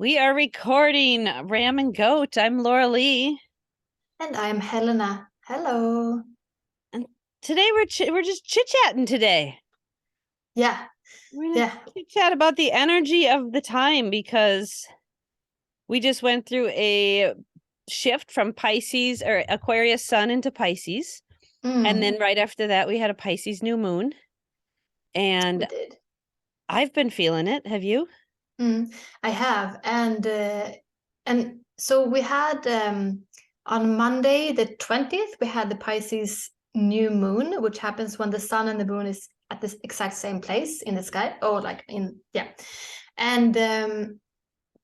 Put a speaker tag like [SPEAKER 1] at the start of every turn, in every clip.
[SPEAKER 1] We are recording Ram and Goat. I'm Laura Lee,
[SPEAKER 2] And I'm Helena. Hello.
[SPEAKER 1] and today we're just chit chatting. Today
[SPEAKER 2] Yeah,
[SPEAKER 1] we're gonna
[SPEAKER 2] yeah.
[SPEAKER 1] chit chat about the energy of the time because we just went through a shift from Pisces or Aquarius Sun into Pisces, and
[SPEAKER 2] Mm,
[SPEAKER 1] then right after that we had a Pisces new moon,
[SPEAKER 2] we
[SPEAKER 1] and
[SPEAKER 2] did.
[SPEAKER 1] I've been feeling it. Have you?
[SPEAKER 2] I have. And so we had on Monday the 20th, we had the Pisces new moon, which happens when the sun and the moon is at the exact same place in the sky. Oh, like in yeah. And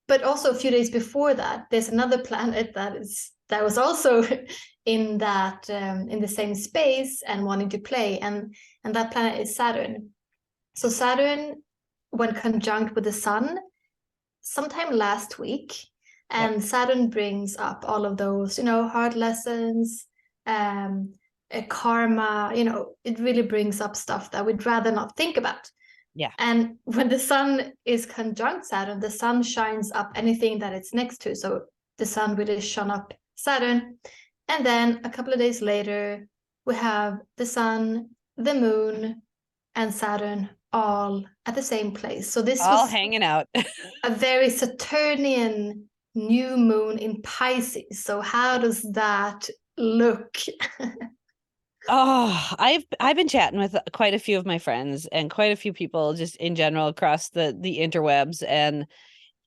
[SPEAKER 2] but also a few days before that, there's another planet that was also in that in the same space and wanting to play, and that planet is Saturn. So Saturn, when conjunct with the Sun, sometime last week,
[SPEAKER 1] Yep.
[SPEAKER 2] and Saturn brings up all of those, hard lessons, um, karma. It really brings up stuff that we'd rather not think about.
[SPEAKER 1] Yeah.
[SPEAKER 2] And when the sun is conjunct Saturn, the sun shines up anything that it's next to. So the sun really shone up Saturn. And then a couple of days later, we have the sun, the moon, and Saturn all at the same place. So this
[SPEAKER 1] All
[SPEAKER 2] was
[SPEAKER 1] hanging out.
[SPEAKER 2] a very Saturnian new moon in Pisces. So how does that look?
[SPEAKER 1] Oh, I've been chatting with quite a few of my friends and quite a few people just in general across the interwebs, and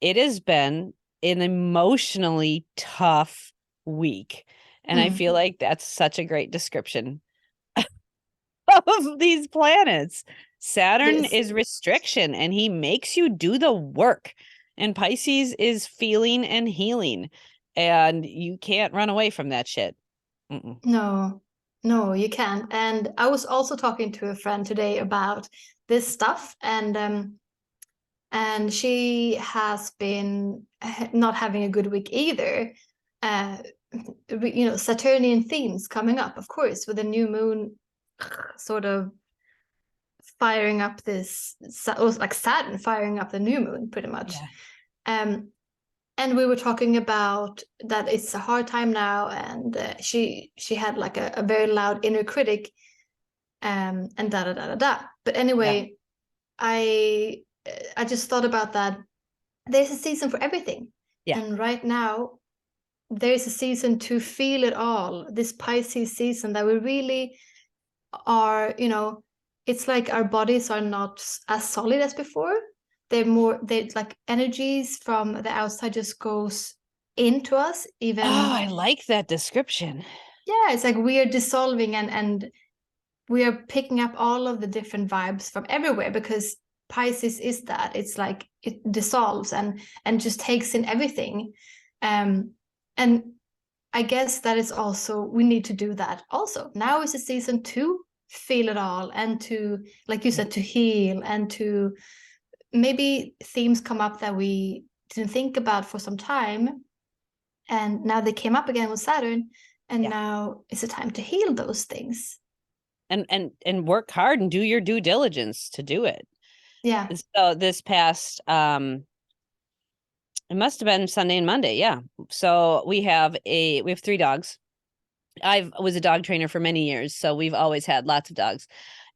[SPEAKER 1] it has been an emotionally tough week. And I
[SPEAKER 2] Mm,
[SPEAKER 1] feel like that's such a great description of these planets.
[SPEAKER 2] it
[SPEAKER 1] Saturn
[SPEAKER 2] is.
[SPEAKER 1] is restriction and he makes you do the work. And Pisces is feeling and healing. And you can't run away from that shit. Mm-mm.
[SPEAKER 2] No, no, you can't. And I was also talking to a friend today about this stuff, and she has been not having a good week either. Uh, Saturnian themes coming up, of course, with the new moon sort of firing up this, like Saturn firing up the new moon, pretty much.
[SPEAKER 1] Yeah.
[SPEAKER 2] Um, and we were talking about that it's a hard time now, and she had like a very loud inner critic, and da da da da da. But
[SPEAKER 1] Yeah.
[SPEAKER 2] anyway, I just thought about that. There's a season for everything,
[SPEAKER 1] Yeah.
[SPEAKER 2] and right now there's a season to feel it all. This Pisces season that we really are, it's like our bodies are not as solid as before. They're like energies from the outside just goes into us
[SPEAKER 1] Oh,
[SPEAKER 2] even.
[SPEAKER 1] I like that description.
[SPEAKER 2] Yeah, it's like we are dissolving, and we are picking up all of the different vibes from everywhere, because Pisces is that. It's like it dissolves and just takes in everything. And I guess that is also, we need to do that also. Now is the season to feel it all, and to, like you said, to heal, and to maybe themes come up that we didn't think about for some time. And now they came up again with Saturn. And
[SPEAKER 1] Yeah.
[SPEAKER 2] now it's a time to heal those things.
[SPEAKER 1] And work hard and do your due diligence to do it.
[SPEAKER 2] Yeah.
[SPEAKER 1] And so this past it must have been Sunday and Monday, yeah. So we have three dogs. I was a dog trainer for many years, so we've always had lots of dogs.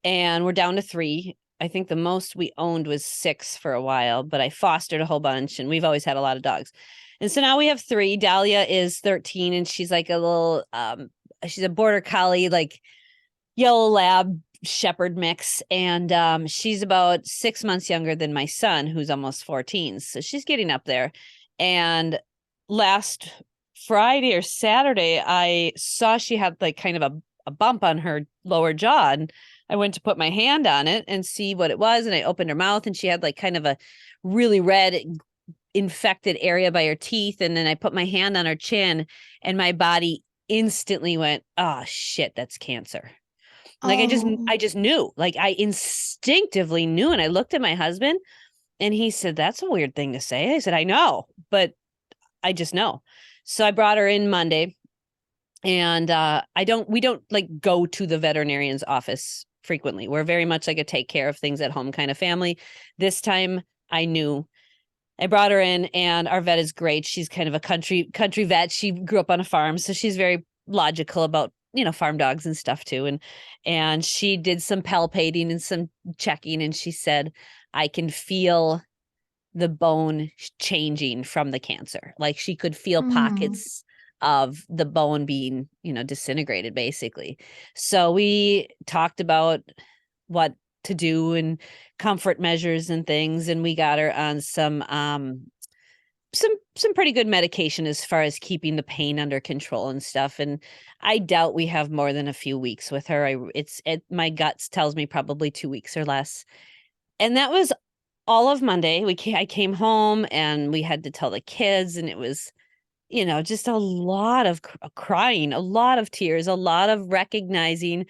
[SPEAKER 1] And we're down to three. I think the most we owned was six for a while, but I fostered a whole bunch and we've always had a lot of dogs. And so now we have three. Dahlia is 13 and she's like a little she's a border collie, like yellow lab shepherd mix, and she's about 6 months younger than my son, who's almost 14, so she's getting up there. And last Friday or Saturday I saw she had like kind of a bump on her lower jaw, and I went to put my hand on it and see what it was, and I opened her mouth and she had like kind of a really red infected area by her teeth, and then I put my hand on her chin and my body instantly went, oh shit, that's cancer. Like
[SPEAKER 2] Oh,
[SPEAKER 1] I just knew. Like I instinctively knew. And I looked at my husband and he said, that's a weird thing to say. I said, I know, but I just know. So I brought her in Monday, and we don't like go to the veterinarian's office frequently. We're very much like a take care of things at home kind of family. This time I knew I brought her in, and our vet is great. She's kind of a country vet. She grew up on a farm, so she's very logical about, farm dogs and stuff too. And she did some palpating and some checking, and she said, I can feel the bone changing from the cancer. Like she could feel pockets of the bone being, disintegrated basically. So we talked about what to do and comfort measures and things, and we got her on some pretty good medication as far as keeping the pain under control and stuff. And I doubt we have more than a few weeks with her. My guts tells me probably 2 weeks or less. And that was all of Monday. I came home and we had to tell the kids, and it was, just a lot of crying, a lot of tears, a lot of recognizing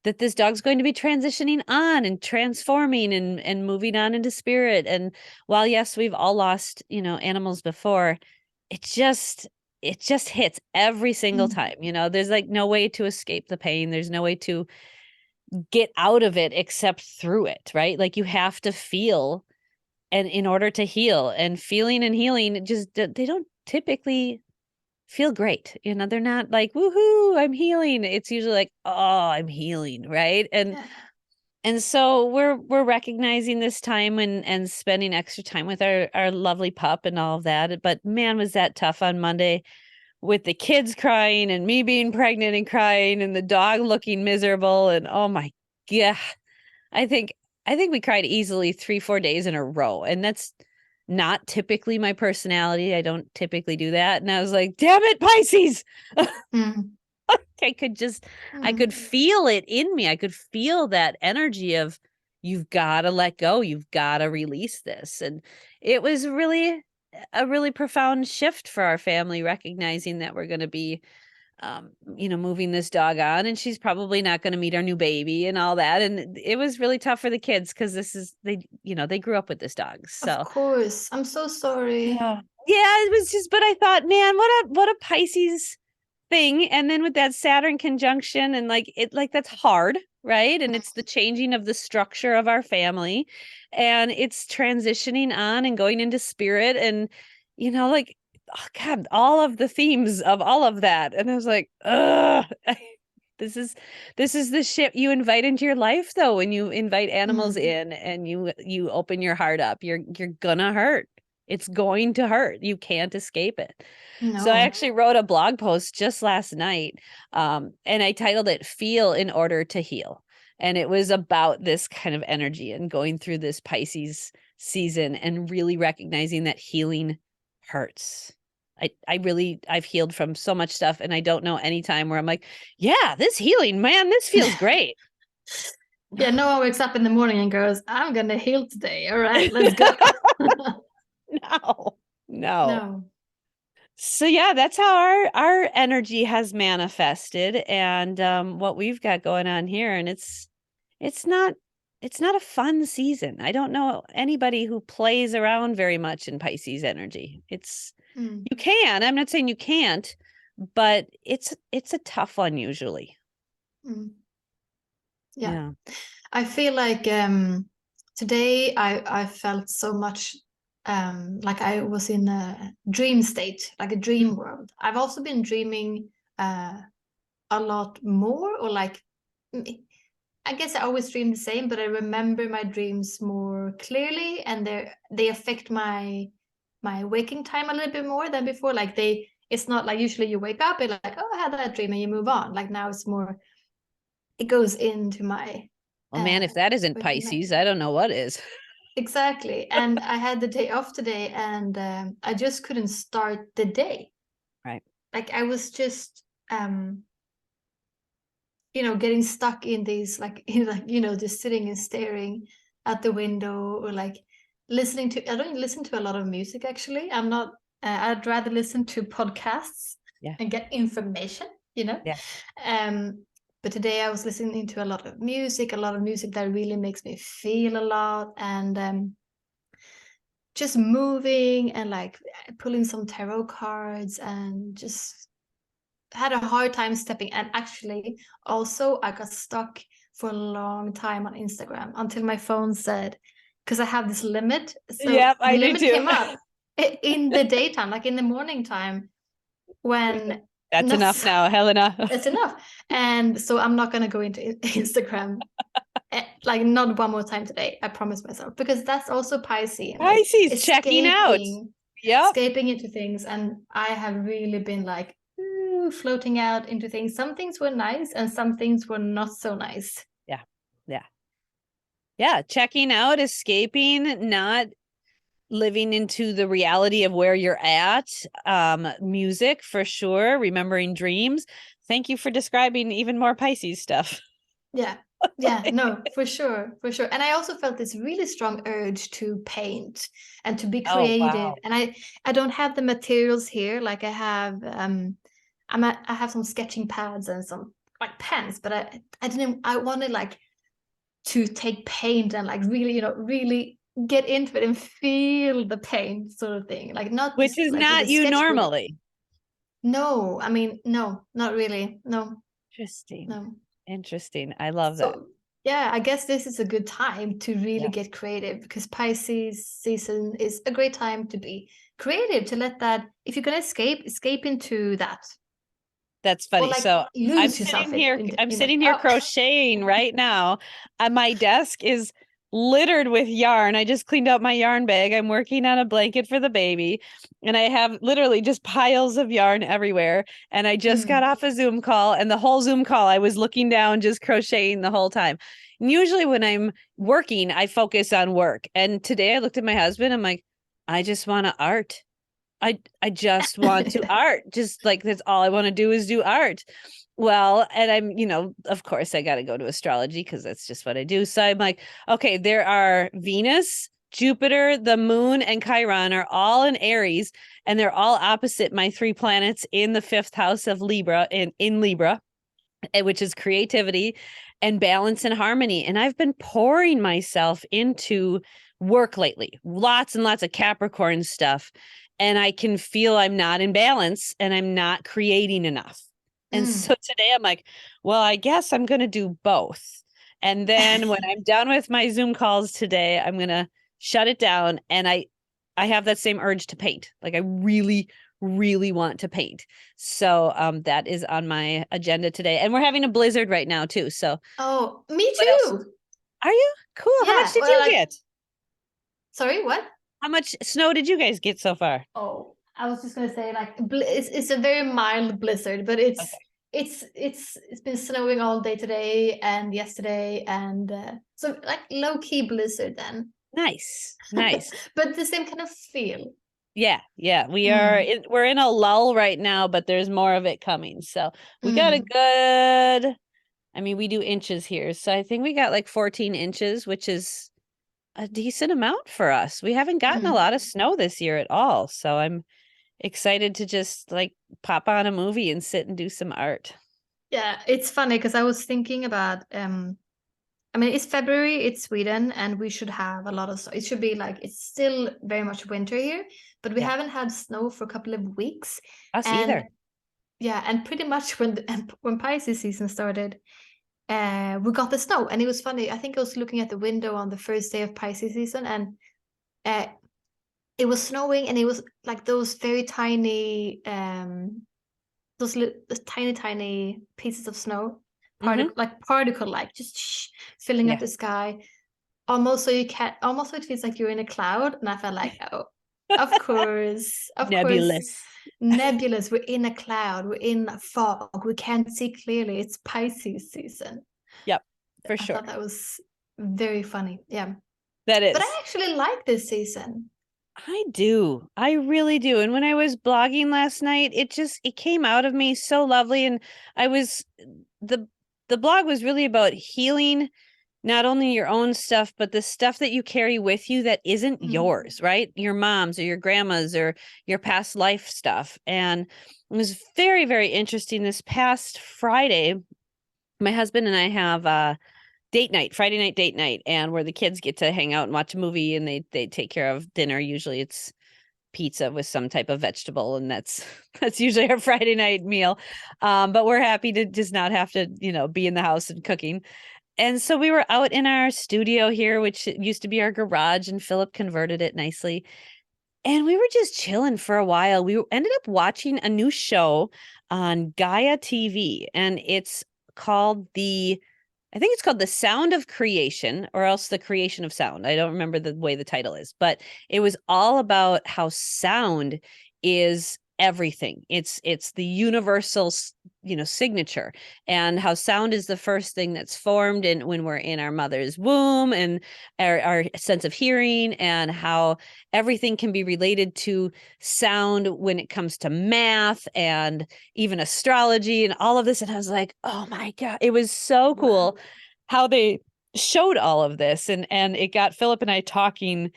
[SPEAKER 1] that this dog's going to be transitioning on and transforming and moving on into spirit. And while, yes, we've all lost, animals before, it just hits every single time. There's like no way to escape the pain. There's no way to get out of it except through it, right? Like you have to feel, and in order to heal, and feeling and healing, they don't typically feel great. They're not like, woohoo, I'm healing. It's usually like, oh, I'm healing. Right. And so we're recognizing this time and spending extra time with our lovely pup and all of that. But man, was that tough on Monday with the kids crying and me being pregnant and crying and the dog looking miserable. And oh my God, I think we cried easily 3-4 days in a row. And that's not typically my personality. I don't typically do that. And I was like, damn it, Pisces. I could feel it in me. I could feel that energy of, you've got to let go. You've got to release this. And it was really a really profound shift for our family, recognizing that we're going to be, moving this dog on, and she's probably not going to meet our new baby and all that. And it was really tough for the kids because they grew up with this dog. So
[SPEAKER 2] of course, I'm so sorry.
[SPEAKER 1] yeah, it was just, but I thought, man, what a Pisces thing. And then with that Saturn conjunction, and that's hard, right? And it's the changing of the structure of our family, and it's transitioning on and going into spirit, and oh God, all of the themes of all of that. And I was like, ugh, this is the shit you invite into your life, though. When you invite animals in and you open your heart up, you're gonna hurt. It's going to hurt. You can't escape it.
[SPEAKER 2] No.
[SPEAKER 1] So I actually wrote a blog post just last night, and I titled it "Feel in Order to Heal." And it was about this kind of energy and going through this Pisces season and really recognizing that healing hurts. I've healed from so much stuff, and I don't know any time where I'm like, yeah, this healing, man, this feels great.
[SPEAKER 2] Yeah, no one wakes up in the morning and goes, I'm gonna heal today. All right, let's go.
[SPEAKER 1] No. So yeah, that's how our energy has manifested, and what we've got going on here. And it's not a fun season. I don't know anybody who plays around very much in Pisces energy. You can. I'm not saying you can't, but it's a tough one usually.
[SPEAKER 2] Yeah. I feel like today I felt so much like I was in a dream state, like a dream world. I've also been dreaming a lot more, or like, I guess I always dream the same, but I remember my dreams more clearly, and they affect my waking time a little bit more than before. Like it's not like usually you wake up and like, oh, I had that dream, and you move on. Like now it's more, it goes into my.
[SPEAKER 1] Well, man, if that isn't Pisces, I don't know what is.
[SPEAKER 2] Exactly. And I had the day off today, and I just couldn't start the day.
[SPEAKER 1] Right.
[SPEAKER 2] Like I was just getting stuck in these just sitting and staring at the window, or like I don't listen to a lot of music actually. I'm not I'd rather listen to podcasts and get information. But today I was listening to a lot of music that really makes me feel a lot, and just moving and like pulling some tarot cards, and just had a hard time stepping. And actually also I got stuck for a long time on Instagram until my phone said, because I have this limit. So
[SPEAKER 1] yep,
[SPEAKER 2] the
[SPEAKER 1] I
[SPEAKER 2] limit
[SPEAKER 1] do too.
[SPEAKER 2] came up in the daytime, like in the morning time, when
[SPEAKER 1] That's
[SPEAKER 2] not
[SPEAKER 1] enough now, Helena.
[SPEAKER 2] that's enough. And so I'm not gonna go into Instagram, like not one more time today. I promise myself, because that's also Pisces, and like
[SPEAKER 1] Pisces checking out.
[SPEAKER 2] escaping,
[SPEAKER 1] Yep.
[SPEAKER 2] escaping into things. And I have really been like floating out into things. Some things were nice, and some things were not so nice.
[SPEAKER 1] Yeah. Yeah. Yeah. Checking out, escaping, not living into the reality of where you're at. Music for sure. Remembering dreams. Thank you for describing even more Pisces stuff.
[SPEAKER 2] Yeah. Yeah, no, for sure, for sure. And I also felt this really strong urge to paint and to be
[SPEAKER 1] Oh,
[SPEAKER 2] creative.
[SPEAKER 1] wow.
[SPEAKER 2] And I don't have the materials here. Like I have I have some sketching pads and some like pens, but I wanted like to take paint and like really, really get into it and feel the paint sort of thing. Like not
[SPEAKER 1] Which
[SPEAKER 2] just
[SPEAKER 1] is
[SPEAKER 2] like with a
[SPEAKER 1] not you
[SPEAKER 2] sketchbook.
[SPEAKER 1] normally.
[SPEAKER 2] No, I mean, no, not really. No,
[SPEAKER 1] Interesting.
[SPEAKER 2] no.
[SPEAKER 1] Interesting. I love that.
[SPEAKER 2] So yeah, I guess this is a good time to really
[SPEAKER 1] Yeah.
[SPEAKER 2] get creative, because Pisces season is a great time to be creative, to let that, if you're gonna escape into that,
[SPEAKER 1] That's
[SPEAKER 2] or
[SPEAKER 1] funny.
[SPEAKER 2] like
[SPEAKER 1] So
[SPEAKER 2] lose yourself
[SPEAKER 1] I'm
[SPEAKER 2] in that.
[SPEAKER 1] sitting here
[SPEAKER 2] Oh.
[SPEAKER 1] crocheting right now. And my desk is littered with yarn. I just cleaned out my yarn bag. I'm working on a blanket for the baby. And I have literally just piles of yarn everywhere. And I just got off a Zoom call, and the whole Zoom call, I was looking down, just crocheting the whole time. And usually when I'm working, I focus on work. And today I looked at my husband. I'm like, I just want to art. I just want to art. Just like that's all I want to do is do art. Well, and I'm, of course I got to go to astrology because that's just what I do. So I'm like, okay, there are Venus, Jupiter, the moon, and Chiron are all in Aries, and they're all opposite my three planets in the fifth house of Libra, in Libra, which is creativity and balance and harmony. And I've been pouring myself into work lately, lots and lots of Capricorn stuff. And I can feel I'm not in balance and I'm not creating enough. And so today I'm like, well, I guess I'm going to do both. And then when I'm done with my Zoom calls today, I'm going to shut it down. And I have that same urge to paint. Like I really, really want to paint. So that is on my agenda today. And we're having a blizzard right now too. So
[SPEAKER 2] Oh, me
[SPEAKER 1] what else?
[SPEAKER 2] too.
[SPEAKER 1] Are you? Cool. How much
[SPEAKER 2] Yeah.
[SPEAKER 1] did
[SPEAKER 2] Well,
[SPEAKER 1] you
[SPEAKER 2] like,
[SPEAKER 1] get?
[SPEAKER 2] sorry, what?
[SPEAKER 1] How much snow did you guys get so far?
[SPEAKER 2] Oh, I was just gonna say like it's a very mild blizzard, but
[SPEAKER 1] Okay.
[SPEAKER 2] it's been snowing all day today and yesterday, and so like low key blizzard then.
[SPEAKER 1] Nice. Nice.
[SPEAKER 2] But the same kind of feel.
[SPEAKER 1] Yeah, yeah.
[SPEAKER 2] Mm,
[SPEAKER 1] We're in a lull right now, but there's more of it coming. So we got a
[SPEAKER 2] mm,
[SPEAKER 1] good, I mean, we do inches here. So I think we got like 14 inches, which is a decent amount for us. We haven't gotten a
[SPEAKER 2] mm.
[SPEAKER 1] lot of snow this year at all. So I'm excited to just like pop on a movie and sit and do some art.
[SPEAKER 2] Yeah, it's funny because I was thinking about I mean, it's February, it's Sweden, and we should have a lot of snow. It should be like it's still very much winter here, but we
[SPEAKER 1] Yeah.
[SPEAKER 2] haven't had snow for a couple of weeks.
[SPEAKER 1] Us
[SPEAKER 2] And
[SPEAKER 1] either.
[SPEAKER 2] yeah, and pretty much when Pisces season started, we got the snow, and it was funny. I think I was looking at the window on the first day of Pisces season, and uh, it was snowing, and it was like those very tiny, tiny pieces of snow,
[SPEAKER 1] Mm-hmm.
[SPEAKER 2] particle, like just filling up
[SPEAKER 1] Yeah.
[SPEAKER 2] the sky, almost so you can almost so it feels like you're in a cloud. And I felt like, oh, of course,
[SPEAKER 1] Nebulous.
[SPEAKER 2] nebulous. We're in a cloud, we're in a fog, we can't see clearly. It's Pisces season.
[SPEAKER 1] Yep, for
[SPEAKER 2] I
[SPEAKER 1] sure.
[SPEAKER 2] thought that was very funny. Yeah.
[SPEAKER 1] That
[SPEAKER 2] But I
[SPEAKER 1] is.
[SPEAKER 2] actually like this season.
[SPEAKER 1] I do. I really do. And when I was blogging last night, it came out of me so lovely. And I was the the blog was really about healing not only your own stuff, but the stuff that you carry with you that isn't
[SPEAKER 2] Mm.
[SPEAKER 1] yours, right? Your mom's or your grandma's or your past life stuff. And it was very, very interesting. This past Friday, my husband and I have date night, Friday night date night, and where the kids get to hang out and watch a movie, and they take care of dinner. Usually it's pizza with some type of vegetable, and that's that's usually our Friday night meal. But we're happy to just not have to, be in the house and cooking. And so we were out in our studio here, which used to be our garage, and Philip converted it nicely. And we were just chilling for a while. We ended up watching a new show on Gaia TV, and it's called I think it's called The Sound of Creation, or else The Creation of Sound. I don't remember the way the title is, but it was all about how sound is everything. It's the universal, signature, and how sound is the first thing that's formed in when we're in our mother's womb, and our sense of hearing, and how everything can be related to sound when it comes to math and even astrology and all of this. And I was like, oh my God, it was so cool how they showed all of this. And it got Philip and I talking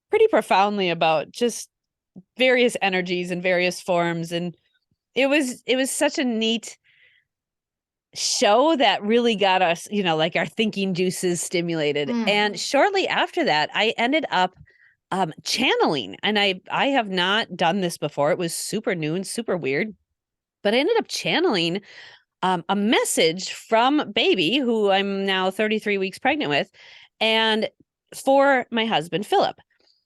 [SPEAKER 1] pretty profoundly about just various energies and various forms. And it was such a neat show that really got us, like our thinking juices stimulated. And shortly after that, I ended up channeling. And I have not done this before. It was super new and super weird, but I ended up channeling a message from baby, who I'm now 33 weeks pregnant with, and for my husband, Philip.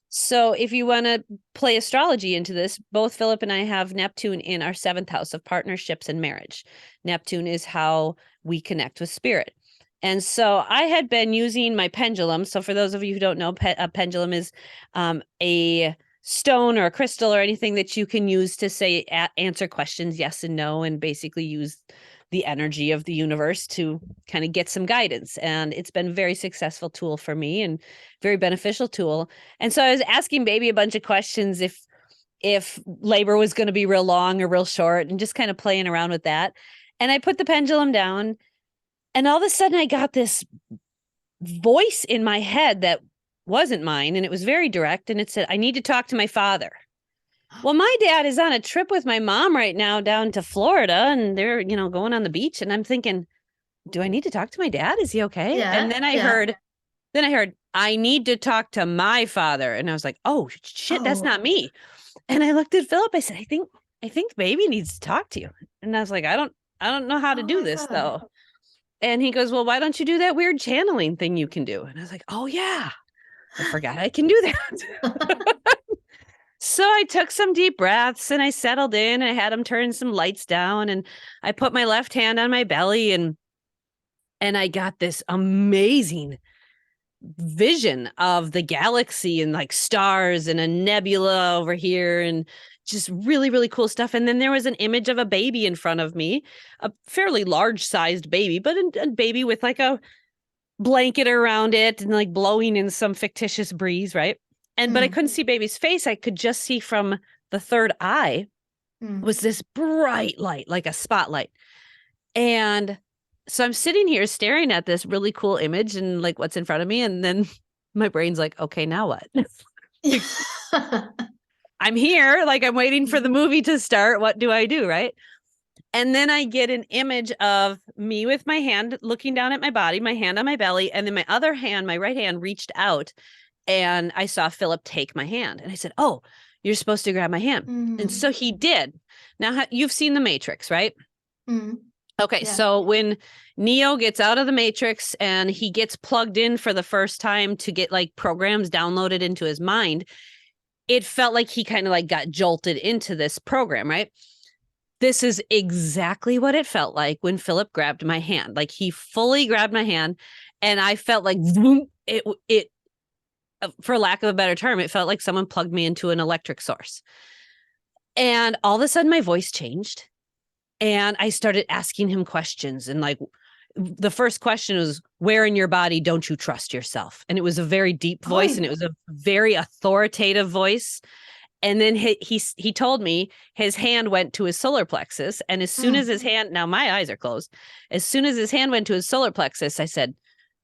[SPEAKER 1] So if you want to play astrology into this, both Philip and I have Neptune in our 7th house of partnerships and marriage. Neptune is how we connect with spirit. And so I had been using my pendulum. So for those of you who don't know, a pendulum is a stone or a crystal or anything that you can use to say answer questions yes and no, and basically use the energy of the universe to kind of get some guidance. And it's been a very successful tool for me and very beneficial tool. And so I was asking baby a bunch of questions, if labor was going to be real long or real short, and just kind of playing around with that. And I put the pendulum down, and all of a sudden I got this voice in my head that wasn't mine, and it was very direct, and it said, I need to talk to my father. Well, my dad is on a trip with my mom right now down to Florida, and they're, going on the beach. And I'm thinking, do I need to talk to my dad? Is he okay? And then I heard, I need to talk to my father. And I was like, oh shit, that's not me. And I looked at Philip. I said, I think baby needs to talk to you. And I was like, I don't know how to do this though. And he goes, well, why don't you do that weird channeling thing you can do? And I was like, oh yeah, I forgot I can do that. So I took some deep breaths and I settled in, and I had him turn some lights down, and I put my left hand on my belly, and I got this amazing vision of the galaxy and like stars and a nebula over here, and just really, really cool stuff. And then there was an image of a baby in front of me, a fairly large sized baby, but a baby with like a blanket around it and like blowing in some fictitious breeze, right? But I couldn't see baby's face. I could just see from the third eye was this bright light, like a spotlight. And so I'm sitting here staring at this really cool image and like what's in front of me. And then my brain's like, okay, now what? I'm here, like I'm waiting for the movie to start. What do I do? Right. And then I get an image of me with my hand looking down at my body, my hand on my belly. And then my other hand, my right hand, reached out, and I saw Philip take my hand, and I said, oh, you're supposed to grab my hand. And so he did. Now you've seen The Matrix, right? Okay. Yeah. So when Neo gets out of the Matrix and he gets plugged in for the first time to get like programs downloaded into his mind, it felt like he kind of like got jolted into this program, right? This is exactly what it felt like when Philip grabbed my hand. Like he fully grabbed my hand, and I felt like boom, it for lack of a better term, it felt like someone plugged me into an electric source. And all of a sudden my voice changed, and I started asking him questions. And like the first question was, where in your body don't you trust yourself? And it was a very deep voice, and it was a very authoritative voice. And then he told me his hand went to his solar plexus. And as soon as his hand, now my eyes are closed, as soon as his hand went to his solar plexus, I said,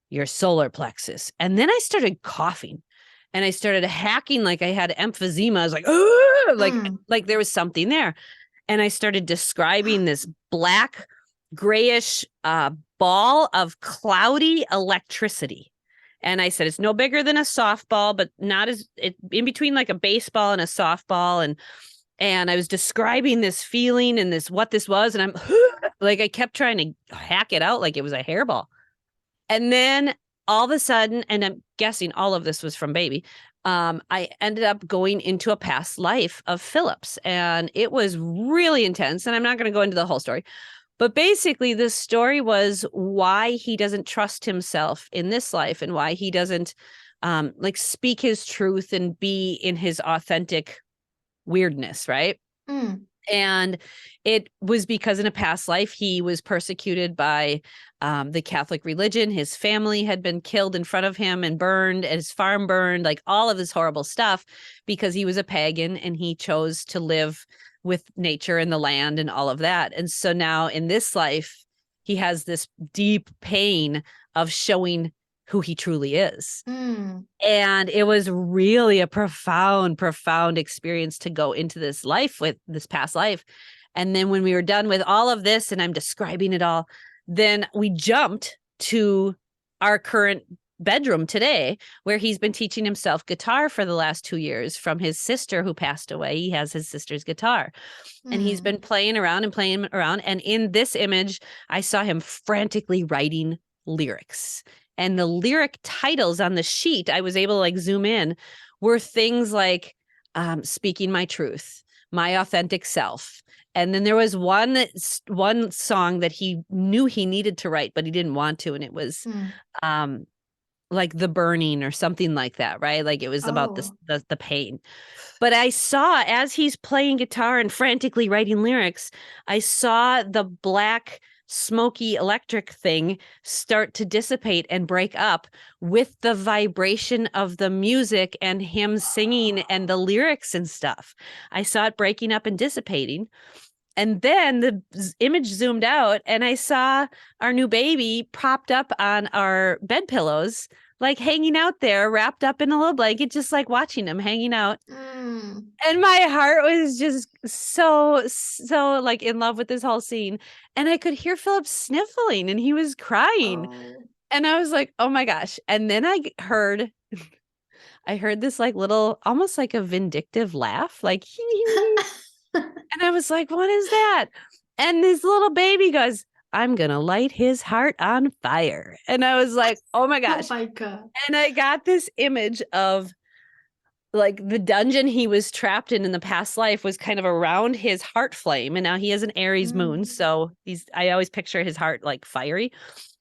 [SPEAKER 1] your solar plexus. And then I started coughing, and I started hacking like I had emphysema. I was like, like there was something there. And I started describing this black, grayish ball of cloudy electricity. And I said, it's no bigger than a softball, but not as in between like a baseball and a softball. And I was describing this feeling and what this was. And I'm like, I kept trying to hack it out like it was a hairball. And then all of a sudden, and I'm guessing all of this was from baby, I ended up going into a past life of Philip's, and it was really intense. And I'm not going to go into the whole story, but basically, this story was why he doesn't trust himself in this life and why he doesn't like speak his truth and be in his authentic weirdness, right?
[SPEAKER 2] Mm.
[SPEAKER 1] And it was because in a past life, he was persecuted by the Catholic religion. His family had been killed in front of him and burned, and his farm burned, like all of this horrible stuff because he was a pagan and he chose to live with nature and the land and all of that. And so now in this life, he has this deep pain of showing who he truly is.
[SPEAKER 2] Mm.
[SPEAKER 1] And it was really a profound, profound experience to go into this life with this past life. And then when we were done with all of this and I'm describing it all, then we jumped to our current bedroom today, where he's been teaching himself guitar for the last 2 years from his sister who passed away. He has his sister's guitar and he's been playing around and playing around. And in this image, I saw him frantically writing lyrics. And the lyric titles on the sheet, I was able to like zoom in, were things like speaking my truth, my authentic self. And then there was one song that he knew he needed to write, but he didn't want to. And it was like The Burning or something like that, right? Like it was about the pain. But I saw as he's playing guitar and frantically writing lyrics, I saw the black smoky electric thing start to dissipate and break up with the vibration of the music and him singing and the lyrics and stuff. I saw it breaking up and dissipating. And then the image zoomed out and I saw our new baby propped up on our bed pillows, like hanging out there, wrapped up in a little blanket, just like watching him hanging out. And my heart was just so like in love with this whole scene. And I could hear Philip sniffling and he was crying. And I was like, oh my gosh. And then I heard this like little, almost like a vindictive laugh, like, and I was like, what is that? And this little baby goes, I'm going to light his heart on fire. And I was like, oh my gosh.
[SPEAKER 2] Oh my God.
[SPEAKER 1] And I got this image of like the dungeon he was trapped in the past life was kind of around his heart flame. And now he has an Aries moon. So I always picture his heart like fiery.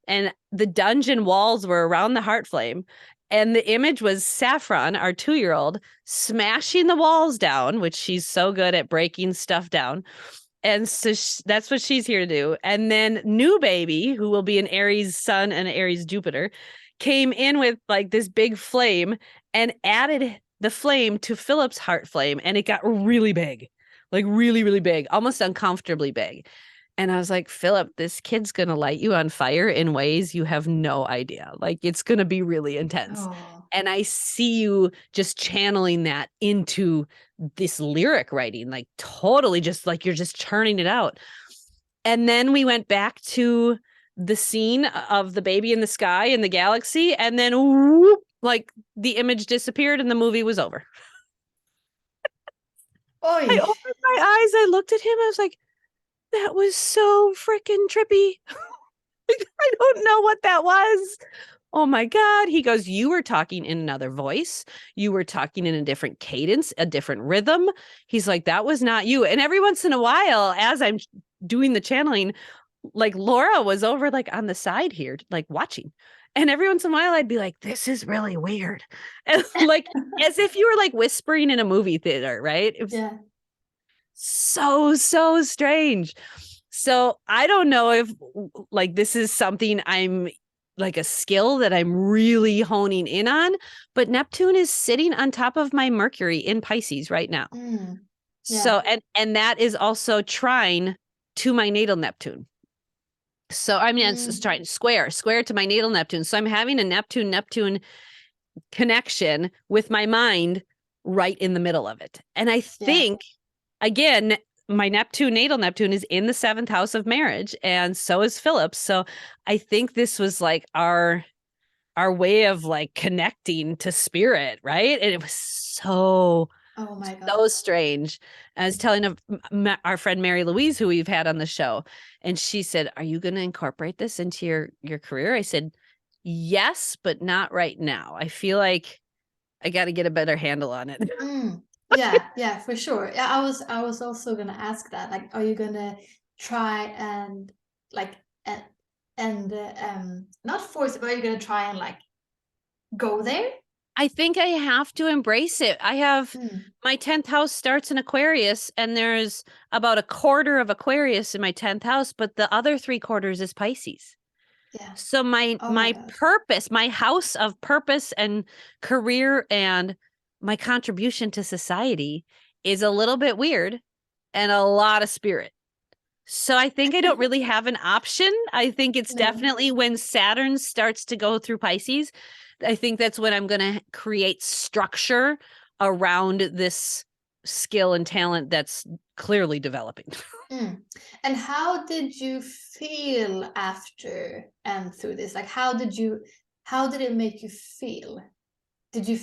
[SPEAKER 1] And the dungeon walls were around the heart flame. And the image was Saffron, our 2-year-old, smashing the walls down, which she's so good at breaking stuff down. And so that's what she's here to do. And then new baby, who will be an Aries sun and an Aries Jupiter, came in with like this big flame and added the flame to Philip's heart flame. And it got really big, like really, really big, almost uncomfortably big. And I was like, Philip, this kid's going to light you on fire in ways you have no idea. Like it's going to be really intense. And I see you just channeling that into this lyric writing, like totally just like you're just churning it out. And then we went back to the scene of the baby in the sky in the galaxy. And then whoop, like the image disappeared and the movie was over. I opened my eyes. I looked at him. I was like, that was so freaking trippy. I don't know what that was. Oh my God. He goes, you were talking in another voice. You were talking in a different cadence, a different rhythm. He's like, that was not you. And every once in a while, as I'm doing the channeling, like Laura was over like on the side here, like watching. And every once in a while, I'd be like, this is really weird. And like, as if you were like whispering in a movie theater, right? It was so strange. So I don't know if like this is something I'm like a skill that I'm really honing in on, but Neptune is sitting on top of my Mercury in Pisces right now. So and that is also trine to my natal Neptune. So I mean it's trying square to my natal Neptune. So I'm having a Neptune connection with my mind right in the middle of it. And I think again, my natal Neptune is in the 7th house of marriage, and so is Philip. So I think this was like our way of like connecting to spirit, right? And it was so strange. I was telling our friend Mary Louise, who we've had on the show, and she said, "Are you going to incorporate this into your career?" I said, "Yes, but not right now. I feel like I got to get a better handle on it.
[SPEAKER 2] Yeah, for sure. Yeah, I was also gonna ask that. Like, are you gonna try and like not force it, but are you gonna try and like go there?
[SPEAKER 1] I think I have to embrace it. I have
[SPEAKER 2] Mm,
[SPEAKER 1] my 10th house starts in Aquarius, and there's about a quarter of Aquarius in my 10th house, but the other 3/4 is Pisces.
[SPEAKER 2] yeah.
[SPEAKER 1] So my
[SPEAKER 2] Oh my
[SPEAKER 1] my
[SPEAKER 2] God.
[SPEAKER 1] purpose, my house of purpose and career and my contribution to society is a little bit weird and a lot of spirit. So I think I don't really have an option. I think it's
[SPEAKER 2] No.
[SPEAKER 1] definitely when Saturn starts to go through Pisces, I think that's when I'm going to create structure around this skill and talent that's clearly developing.
[SPEAKER 2] Mm. And how did you feel after and through this? Like, how did it make you feel? Did you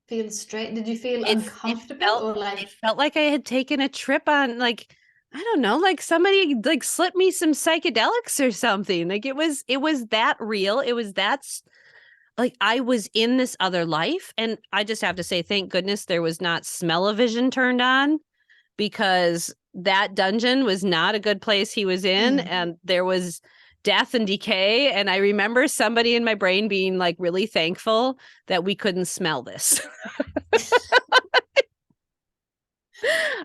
[SPEAKER 2] feel straight? Did you feel
[SPEAKER 1] It it
[SPEAKER 2] uncomfortable
[SPEAKER 1] felt
[SPEAKER 2] or like,
[SPEAKER 1] it felt like I had taken a trip on, like, I don't know, like somebody like slipped me some psychedelics or something. Like it was that real. It was like I was in this other life, and I just have to say thank goodness there was not smell-o-vision turned on, because that dungeon was not a good place he was in,
[SPEAKER 2] mm.
[SPEAKER 1] and there was death and decay, and I remember somebody in my brain being like really thankful that we couldn't smell this.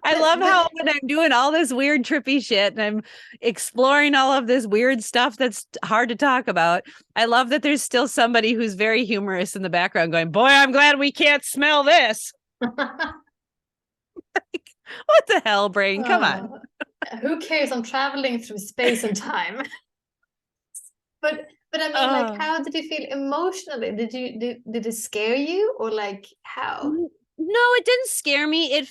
[SPEAKER 1] I love
[SPEAKER 2] But
[SPEAKER 1] how when I'm doing all this weird trippy shit and I'm exploring all of this weird stuff that's hard to talk about, I love that there's still somebody who's very humorous in the background going, "Boy, I'm glad we can't smell this." What the hell, brain? Come on.
[SPEAKER 2] oh, who cares? I'm traveling through space and time. But I mean, like,
[SPEAKER 1] Oh.
[SPEAKER 2] how did you feel emotionally? Did it scare you or like how?
[SPEAKER 1] No, it didn't scare me. It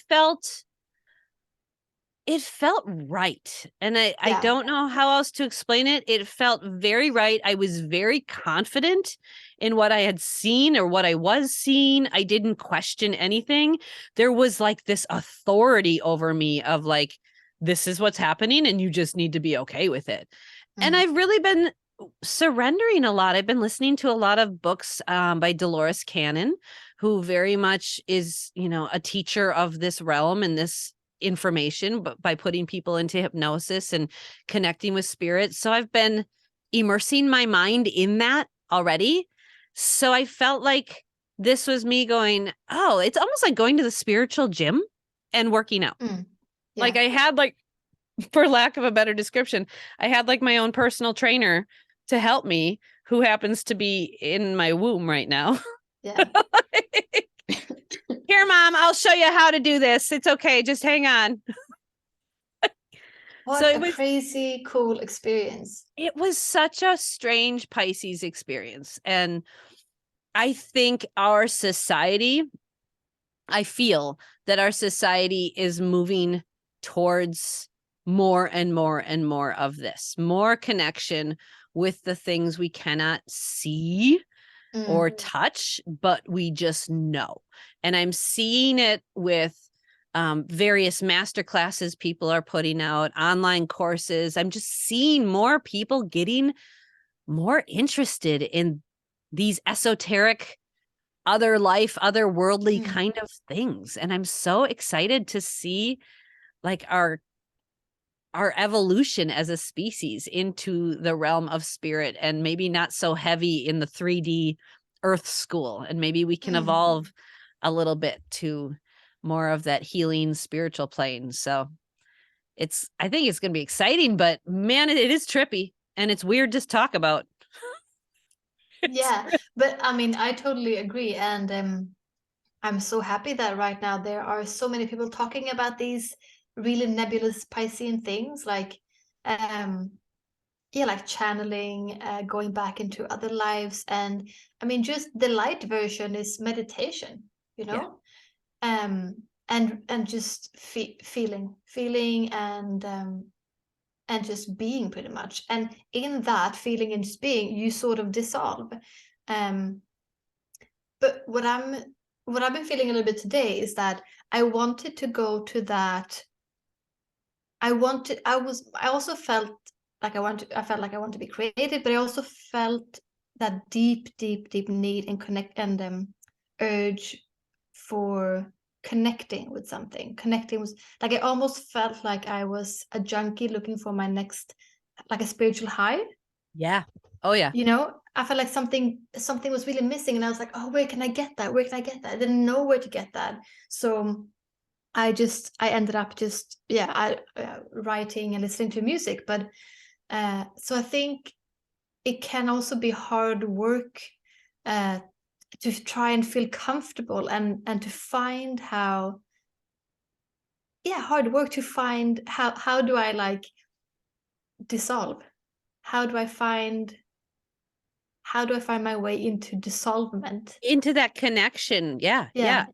[SPEAKER 1] felt right. And I
[SPEAKER 2] Yeah.
[SPEAKER 1] don't know how else to explain it. It felt very right. I was very confident in what I had seen or what I was seeing. I didn't question anything. There was like this authority over me of like, this is what's happening and you just need to be okay with it. And
[SPEAKER 2] Mm,
[SPEAKER 1] I've really been surrendering a lot. I've been listening to a lot of books by Dolores Cannon, who very much is, a teacher of this realm and this information, but by putting people into hypnosis and connecting with spirits. So I've been immersing my mind in that already. So I felt like this was me going, oh, it's almost like going to the spiritual gym and working out.
[SPEAKER 2] mm,
[SPEAKER 1] Like
[SPEAKER 2] yeah.
[SPEAKER 1] I had like, for lack of a better description, I had like my own personal trainer to help me who happens to be in my womb right now.
[SPEAKER 2] Yeah.
[SPEAKER 1] Here, mom, I'll show you how to do this. It's okay. Just hang on. So
[SPEAKER 2] What a crazy cool experience.
[SPEAKER 1] it was such a strange Pisces experience. And I think I feel that our society is moving towards more and more and more of this, more connection with the things we cannot see or
[SPEAKER 2] Mm,
[SPEAKER 1] touch, but we just know. And I'm seeing it with various master classes people are putting out, online courses. I'm just seeing more people getting more interested in these esoteric, other life, otherworldly
[SPEAKER 2] mm,
[SPEAKER 1] kind of things. And I'm so excited to see like our evolution as a species into the realm of spirit, and maybe not so heavy in the 3D earth school, and maybe we can
[SPEAKER 2] mm.
[SPEAKER 1] evolve a little bit to more of that healing spiritual plane. So I think it's going to be exciting, but man, it is trippy and it's weird to talk about.
[SPEAKER 2] Yeah, but I mean, I totally agree, and I'm so happy that right now there are so many people talking about these really nebulous Piscean things, like um, yeah, like channeling, going back into other lives, and I mean, just the light version is meditation, you
[SPEAKER 1] Yeah.
[SPEAKER 2] know, um, and just feeling, and just being pretty much, and in that feeling and just being, you sort of dissolve. Um, but what I've been feeling a little bit today is that I wanted to go to that. I also felt like I felt like I want to be creative, but I also felt that deep need and connect and urge for connecting with something. Connecting was like, I almost felt like I was a junkie looking for my next, like a spiritual high.
[SPEAKER 1] Yeah. Oh yeah.
[SPEAKER 2] You know, I felt like something was really missing, and I was like, oh, where can I get that? Where can I get that? I didn't know where to get that. So I ended up just writing and listening to music. But so I think it can also be hard work to try and feel comfortable, and to find how, hard work to find how do I like dissolve, how do I find my way into dissolvement.
[SPEAKER 1] Into that connection. Yeah.
[SPEAKER 2] Yeah.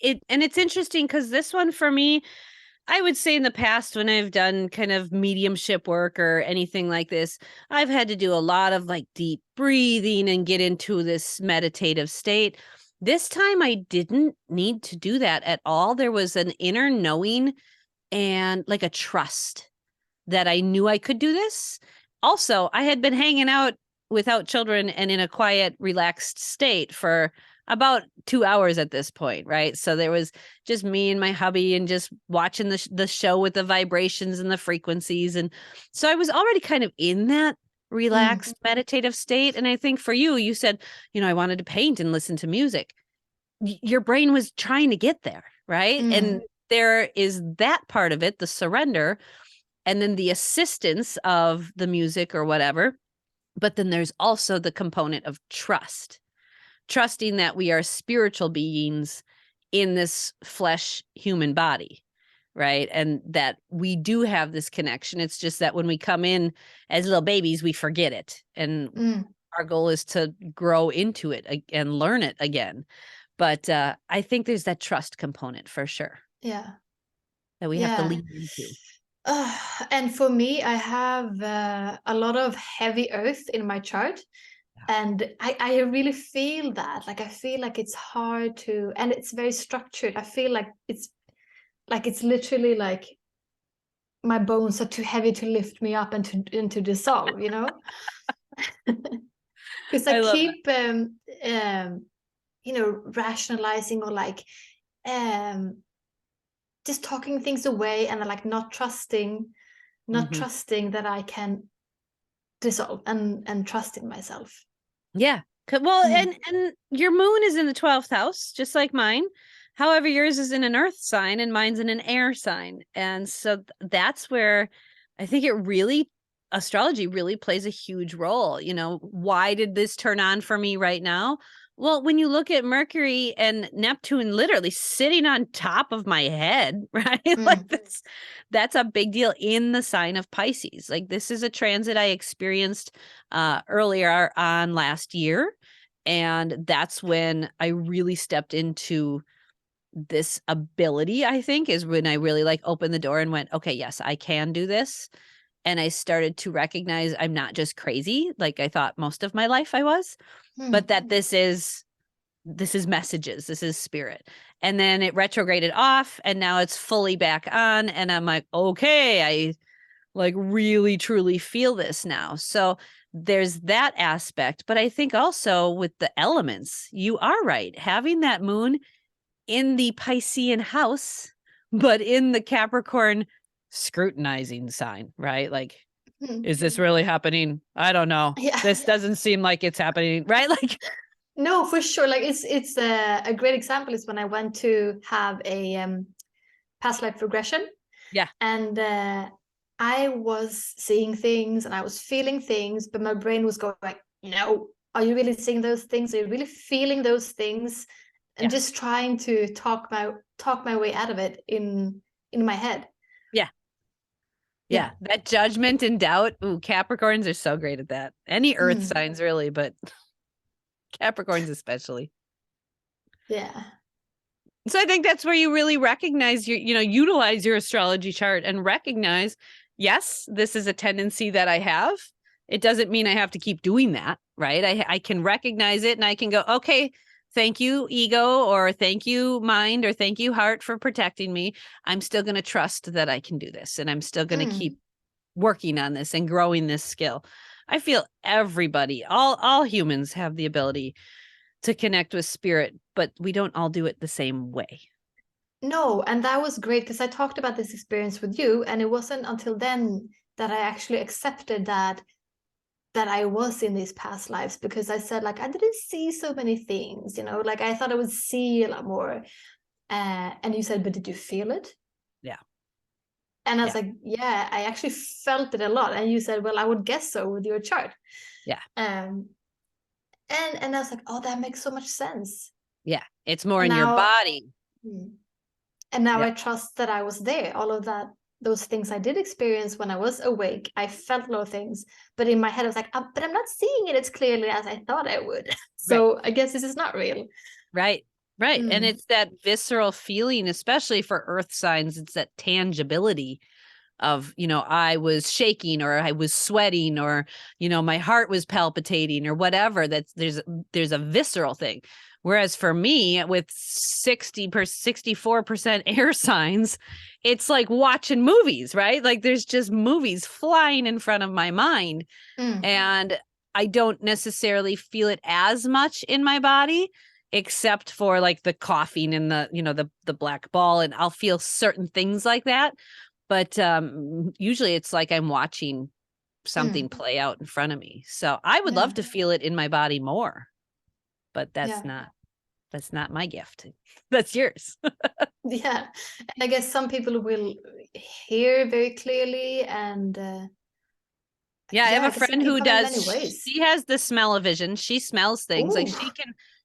[SPEAKER 1] And it's interesting because this one for me, I would say in the past when I've done kind of mediumship work or anything like this, I've had to do a lot of like deep breathing and get into this meditative state. This time I didn't need to do that at all. There was an inner knowing and like a trust that I knew I could do this. Also, I had been hanging out without children and in a quiet, relaxed state for about 2 hours at this point, right? So there was just me and my hubby and just watching the show with the vibrations and the frequencies. And so I was already kind of in that relaxed meditative state. And I think for you, you said, I wanted to paint and listen to music. Your brain was trying to get there, right? And there is that part of it, the surrender, and then the assistance of the music or whatever. But then there's also the component of trusting that we are spiritual beings in this flesh human body, right? And that we do have this connection. It's just that when we come in as little babies, we forget it. And our goal is to grow into it and learn it again. But I think there's that trust component for sure.
[SPEAKER 2] Yeah.
[SPEAKER 1] That we have to lean into.
[SPEAKER 2] And for me, I have a lot of heavy earth in my chart. And I really feel that. Like, I feel like it's hard to, and it's very structured. I feel like it's literally like my bones are too heavy to lift me up and to dissolve, Because I keep, rationalizing or like, just talking things away, and like not trusting that I can dissolve and trust in myself.
[SPEAKER 1] Yeah. Well, and your moon is in the 12th house, just like mine. However, yours is in an earth sign and mine's in an air sign. And so that's where I think astrology really plays a huge role. Why did this turn on for me right now? Well, when you look at Mercury and Neptune literally sitting on top of my head, right? Like that's a big deal in the sign of Pisces. Like, this is a transit I experienced earlier on last year. And that's when I really stepped into this ability, I think, is when I really like opened the door and went, okay, yes, I can do this. And I started to recognize I'm not just crazy like I thought most of my life I was, but that this is messages, this is spirit. And then it retrograded off and now it's fully back on. And I'm like, okay, I like really truly feel this now. So there's that aspect. But I think also with the elements, you are right. Having that moon in the Piscean house, but in the Capricorn scrutinizing sign, right? Like, is this really happening? I don't know.
[SPEAKER 2] Yeah.
[SPEAKER 1] This doesn't seem like it's happening, right? Like,
[SPEAKER 2] no, for sure. Like, it's a great example is when I went to have a past life regression.
[SPEAKER 1] Yeah.
[SPEAKER 2] And I was seeing things and I was feeling things, but my brain was going like, no, are you really seeing those things? Are you really feeling those things? And just trying to talk my way out of it in my head.
[SPEAKER 1] Yeah. That judgment and doubt. Ooh, Capricorns are so great at that. Any earth signs really, but Capricorns especially.
[SPEAKER 2] Yeah.
[SPEAKER 1] So I think that's where you really recognize utilize your astrology chart and recognize, yes, this is a tendency that I have. It doesn't mean I have to keep doing that, right? I can recognize it and I can go, okay, thank you, ego, or thank you, mind, or thank you, heart, for protecting me. I'm still going to trust that I can do this. And I'm still going to keep working on this and growing this skill. I feel everybody, all humans have the ability to connect with spirit, but we don't all do it the same way.
[SPEAKER 2] No, and that was great because I talked about this experience with you, and it wasn't until then that I actually accepted that I was in these past lives, because I said, like, I didn't see so many things, like I thought I would see a lot more. And you said, but did you feel it?
[SPEAKER 1] Yeah.
[SPEAKER 2] And I was
[SPEAKER 1] Yeah.
[SPEAKER 2] like, yeah, I actually felt it a lot. And you said, well, I would guess so with your chart.
[SPEAKER 1] Yeah.
[SPEAKER 2] And I was like, oh, that makes so much sense.
[SPEAKER 1] Yeah. It's more
[SPEAKER 2] And
[SPEAKER 1] in your
[SPEAKER 2] now,
[SPEAKER 1] body.
[SPEAKER 2] and now
[SPEAKER 1] Yeah.
[SPEAKER 2] I trust that I was there. All of that, those things I did experience when I was awake, I felt a lot of things. But in my head, I was like, but I'm not seeing it as clearly as I thought I would.
[SPEAKER 1] Right.
[SPEAKER 2] So I guess this is not real.
[SPEAKER 1] Right. Right. And it's that visceral feeling, especially for earth signs. It's that tangibility of, I was shaking, or I was sweating, or, my heart was palpitating, or whatever. There's a visceral thing. Whereas for me, with 64% air signs, it's like watching movies, right? Like there's just movies flying in front of my mind. And I don't necessarily feel it as much in my body, except for like the coughing and the black ball, and I'll feel certain things like that. But usually it's like I'm watching something play out in front of me. So I would love to feel it in my body more, but that's not my gift. That's yours.
[SPEAKER 2] Yeah. And I guess some people will hear very clearly, and
[SPEAKER 1] Yeah, I have
[SPEAKER 2] I
[SPEAKER 1] a
[SPEAKER 2] guess
[SPEAKER 1] friend who
[SPEAKER 2] people in
[SPEAKER 1] does.
[SPEAKER 2] many ways.
[SPEAKER 1] She has the smell-o-vision. She smells things. Like
[SPEAKER 2] Ooh.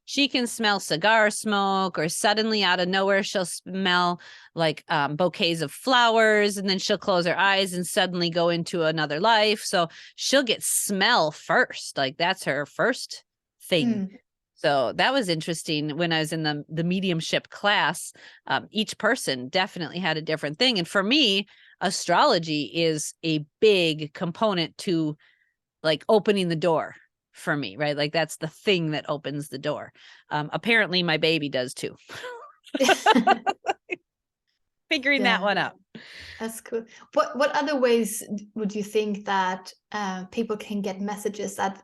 [SPEAKER 1] she can smell cigar smoke, or suddenly out of nowhere she'll smell like bouquets of flowers, and then she'll close her eyes and suddenly go into another life. So she'll get smell first. Like that's her first thing. So that was interesting. When I was in the mediumship class, each person definitely had a different thing. And for me, astrology is a big component to like opening the door for me, right? Like that's the thing that opens the door. Apparently my baby does too. Figuring that one out.
[SPEAKER 2] That's cool. What other ways would you think that people can get messages that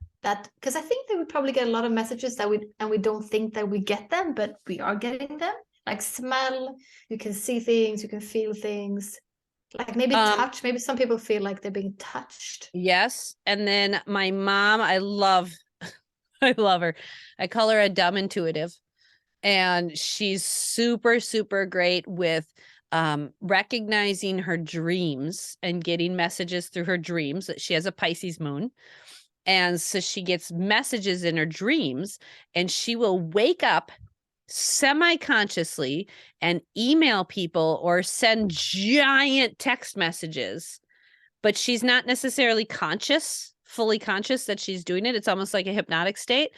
[SPEAKER 2] because I think they would probably get a lot of messages that we don't think that we get them, but we are getting them. Like smell, you can see things, you can feel things. Like maybe touch. Maybe some people feel like they're being touched.
[SPEAKER 1] Yes. And then my mom, I love her. I call her a dumb intuitive. And she's super, super great with recognizing her dreams and getting messages through her dreams. That she has a Pisces moon. And so she gets messages in her dreams, and she will wake up semi-consciously and email people or send giant text messages, but she's not necessarily fully conscious that she's doing it. It's almost like a hypnotic state.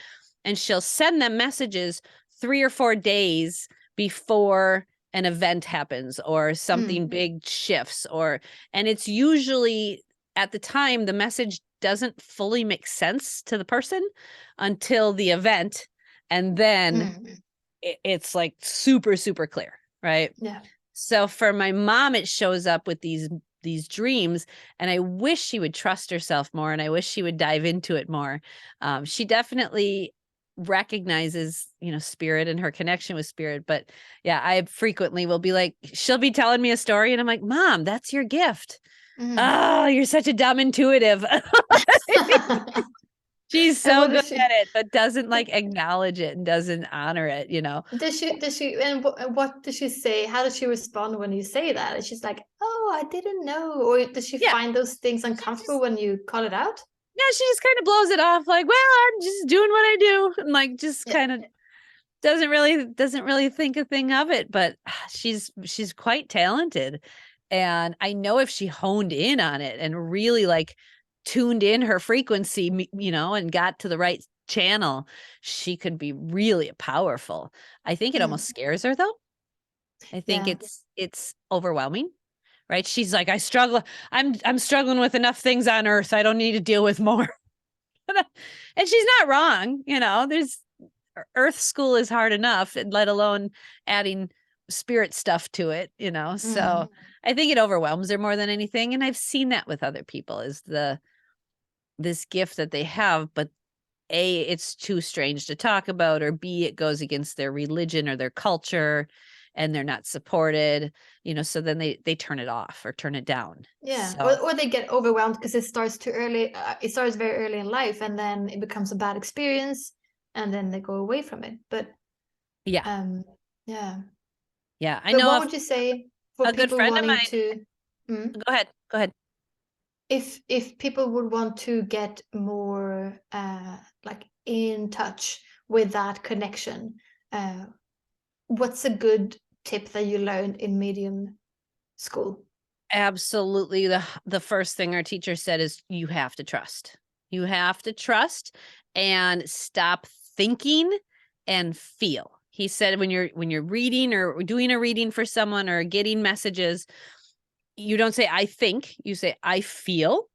[SPEAKER 1] And she'll send them messages 3 or 4 days before an event happens or something big shifts, and it's usually at the time the message doesn't fully make sense to the person until the event. And then it's like super, super clear. Right.
[SPEAKER 2] Yeah.
[SPEAKER 1] So for my mom, it shows up with these dreams, and I wish she would trust herself more, and I wish she would dive into it more. She definitely recognizes, spirit and her connection with spirit. But yeah, I frequently will be like, she'll be telling me a story and I'm like, Mom, that's your gift. Oh, you're such a dumb intuitive. She's so good at it, but doesn't like acknowledge it and doesn't honor it,
[SPEAKER 2] Does she, and what does she say? How does she respond when you say that? And she's like, oh, I didn't know. Or does she find those things uncomfortable when you call it out?
[SPEAKER 1] Yeah, she just kind of blows it off like, well, I'm just doing what I do. And like, just kind of doesn't really think a thing of it, but she's quite talented. And I know if she honed in on it and really like tuned in her frequency, and got to the right channel, she could be really powerful. I think it almost scares her though. I think it's overwhelming, right? She's like, I'm struggling with enough things on earth. I don't need to deal with more. And she's not wrong. There's earth school is hard enough, and let alone adding spirit stuff to it, so I think it overwhelms her more than anything. And I've seen that with other people, is this gift that they have, but A, it's too strange to talk about, or B, it goes against their religion or their culture and they're not supported, so then they turn it off or turn it down.
[SPEAKER 2] Yeah,
[SPEAKER 1] So
[SPEAKER 2] or they get overwhelmed because it starts too early. It starts very early in life, and then it becomes a bad experience, and then they go away from it. But
[SPEAKER 1] yeah,
[SPEAKER 2] yeah.
[SPEAKER 1] I
[SPEAKER 2] But
[SPEAKER 1] know
[SPEAKER 2] what would you say for
[SPEAKER 1] a good
[SPEAKER 2] people
[SPEAKER 1] friend of
[SPEAKER 2] wanting
[SPEAKER 1] mine.
[SPEAKER 2] to, mm,
[SPEAKER 1] Go ahead.
[SPEAKER 2] if people would want to get more like in touch with that connection, uh, what's a good tip that you learned in medium school?
[SPEAKER 1] Absolutely. The first thing our teacher said is you have to trust. You have to trust and stop thinking and feel. He said when you're reading or doing a reading for someone or getting messages, you don't say I think, you say I feel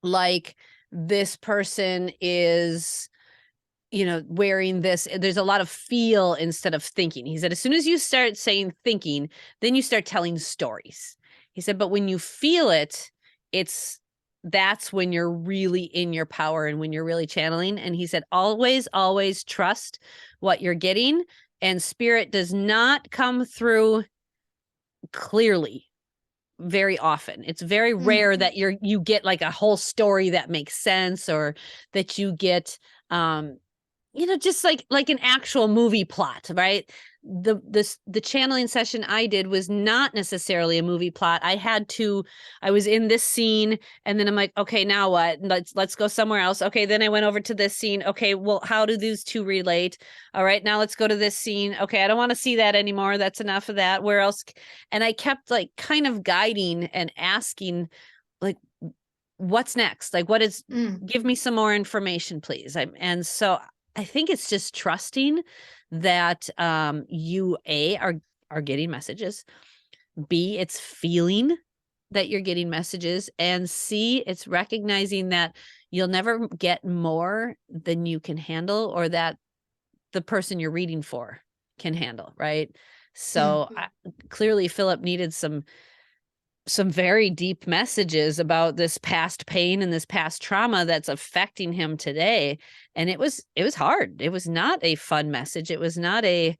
[SPEAKER 1] like this person is wearing this. There's a lot of feel instead of thinking. He said, as soon as you start saying thinking, then you start telling stories. He said, but when you feel it, that's when you're really in your power and when you're really channeling. And he said, always, always trust what you're getting. And spirit does not come through clearly very often. It's very rare that you get like a whole story that makes sense, or that you get just like an actual movie plot, right? The channeling session I did was not necessarily a movie plot. I was in this scene and then I'm like, okay, now what? Let's go somewhere else. Okay, then I went over to this scene. Okay, well, how do these two relate? All right, now let's go to this scene. Okay, I don't want to see that anymore. That's enough of that. Where else? And I kept like kind of guiding and asking, like, what's next? Like, give me some more information, please. And so I think it's just trusting that you are getting messages. B, it's feeling that you're getting messages, and C, it's recognizing that you'll never get more than you can handle, or that the person you're reading for can handle, right? So clearly Philip needed some very deep messages about this past pain and this past trauma that's affecting him today. And it was hard. It was not a fun message. It was not a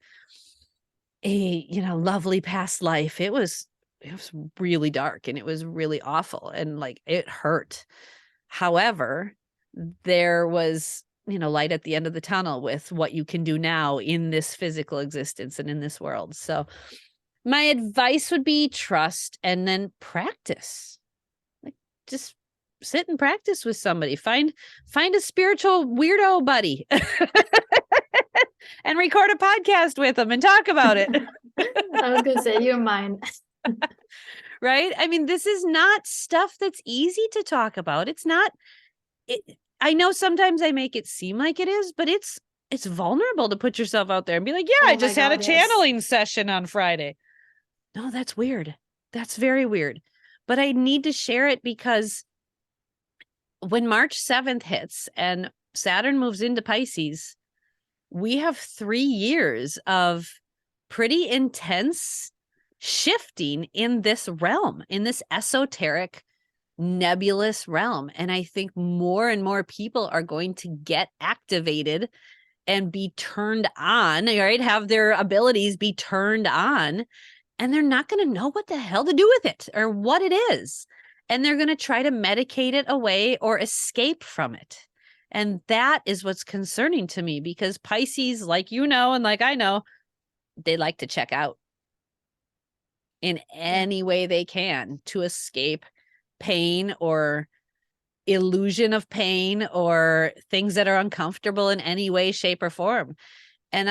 [SPEAKER 1] lovely past life. It was really dark and it was really awful and like it hurt. However, there was light at the end of the tunnel with what you can do now in this physical existence and in this world. So my advice would be trust and then practice. Like, just sit and practice with somebody. Find a spiritual weirdo buddy and record a podcast with them and talk about it.
[SPEAKER 2] I was gonna say, you're mine.
[SPEAKER 1] Right? I mean, this is not stuff that's easy to talk about. It's not. I know sometimes I make it seem like it is, but it's vulnerable to put yourself out there and be like, yeah, I just had a channeling session on Friday. No, that's weird. That's very weird. But I need to share it because when March 7th hits and Saturn moves into Pisces, we have 3 years of pretty intense shifting in this realm, in this esoteric, nebulous realm. And I think more and more people are going to get activated and be turned on, right? Have their abilities be turned on. And they're not going to know what the hell to do with it or what it is. And they're going to try to medicate it away or escape from it. And that is what's concerning to me because Pisces, like and like I know, they like to check out in any way they can to escape pain or illusion of pain or things that are uncomfortable in any way, shape, or form. And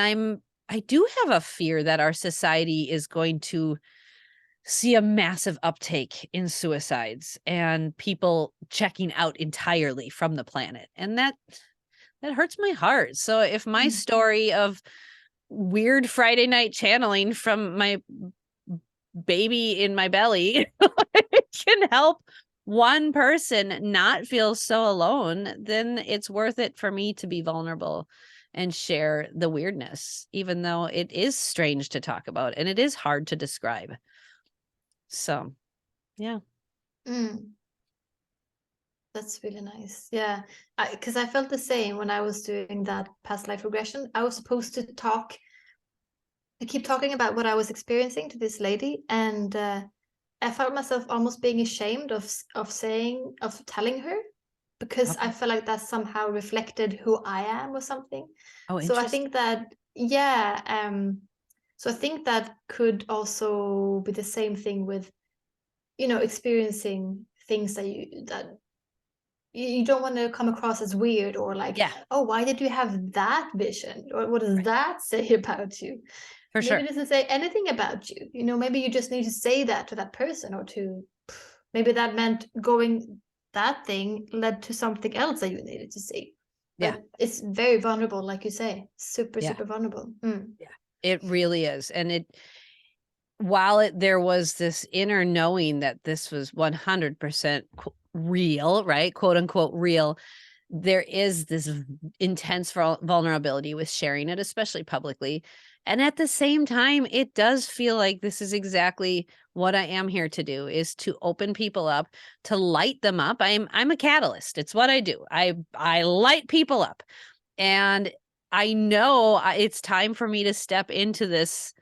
[SPEAKER 1] I do have a fear that our society is going to see a massive uptake in suicides and people checking out entirely from the planet. And that hurts my heart. So if my story of weird Friday night channeling from my baby in my belly can help one person not feel so alone, then it's worth it for me to be vulnerable and share the weirdness, even though it is strange to talk about and it is hard to describe. So, yeah.
[SPEAKER 2] That's really nice. Yeah. Because I felt the same when I was doing that past life regression. I was supposed to keep talking about what I was experiencing to this lady, and I felt myself almost being ashamed of telling her, because I
[SPEAKER 1] Okay.
[SPEAKER 2] felt like that somehow reflected who I am or something.
[SPEAKER 1] Oh,
[SPEAKER 2] So I
[SPEAKER 1] interesting.
[SPEAKER 2] think that, yeah, so I think that could also be the same thing with, experiencing things that you don't want to come across as weird, or like,
[SPEAKER 1] Yeah,
[SPEAKER 2] oh, why did you have that vision? Or what does
[SPEAKER 1] right.
[SPEAKER 2] that say about you?
[SPEAKER 1] For
[SPEAKER 2] Maybe
[SPEAKER 1] sure.
[SPEAKER 2] it doesn't say anything about you. Maybe you just need to say that to that person, or to maybe that meant going, that thing led to something else that you needed to see.
[SPEAKER 1] Yeah.
[SPEAKER 2] But it's very vulnerable, like you say, super,
[SPEAKER 1] Yeah.
[SPEAKER 2] super vulnerable. Mm.
[SPEAKER 1] Yeah. It really is. And while there was this inner knowing that this was 100% real, right? Quote unquote real, there is this intense vulnerability with sharing it, especially publicly. And at the same time, it does feel like this is exactly what I am here to do, is to open people up, to light them up. I'm a catalyst. It's what I do. I light people up. And I know it's time for me to step into this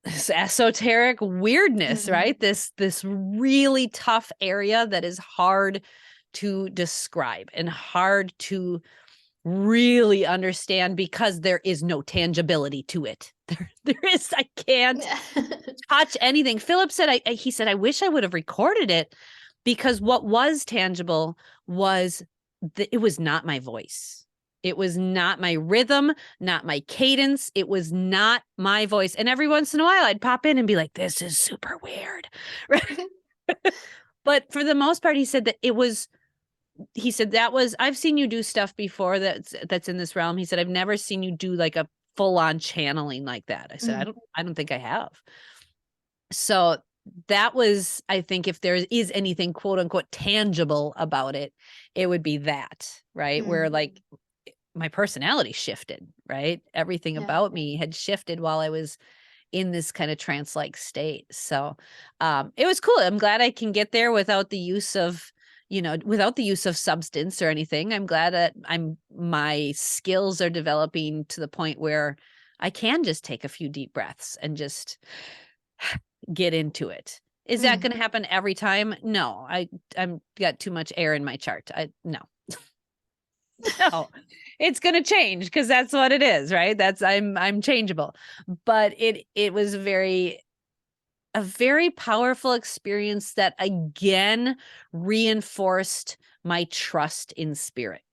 [SPEAKER 1] esoteric weirdness,
[SPEAKER 2] Mm.
[SPEAKER 1] right? This really tough area that is hard to describe and hard to really understand, because there is no tangibility to it. I can't touch anything. Philip said, he said, I wish I would have recorded it, because what was tangible was it was not my voice. It was not my rhythm, not my cadence. It was not my voice. And every once in a while I'd pop in and be like, this is super weird. Right. But for the most part, he said I've seen you do stuff before that's in this realm. He said, I've never seen you do like a full on channeling like that. I said,
[SPEAKER 2] Mm.
[SPEAKER 1] I don't think I have. So that was, I think, if there is anything quote unquote tangible about it, it would be that, right? Where
[SPEAKER 2] Mm.
[SPEAKER 1] like my personality shifted, right? Everything
[SPEAKER 2] Yeah.
[SPEAKER 1] about me had shifted while I was in this kind of trance-like state. So it was cool. I'm glad I can get there without the use of, without the use of substance or anything. I'm glad that my skills are developing to the point where I can just take a few deep breaths and just get into it. Is that
[SPEAKER 2] Mm.
[SPEAKER 1] going to happen every time? No, I'm got too much air in my chart. No. No, it's going to change, because that's what it is, right? I'm changeable. But it was a very powerful experience that again reinforced my trust in spirit.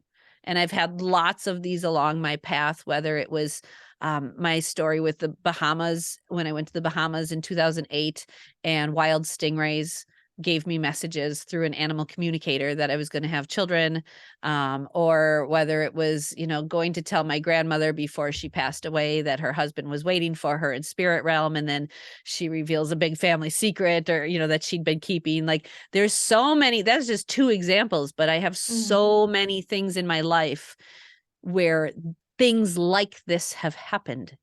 [SPEAKER 1] And I've had lots of these along my path, whether it was my story with the Bahamas, when I went to the Bahamas in 2008, and wild stingrays gave me messages through an animal communicator that I was going to have children, or whether it was, going to tell my grandmother before she passed away that her husband was waiting for her in spirit realm, and then she reveals a big family secret, or that she'd been keeping. Like, there's so many. That's just two examples, but I have
[SPEAKER 2] Mm.
[SPEAKER 1] so many things in my life where things like this have happened,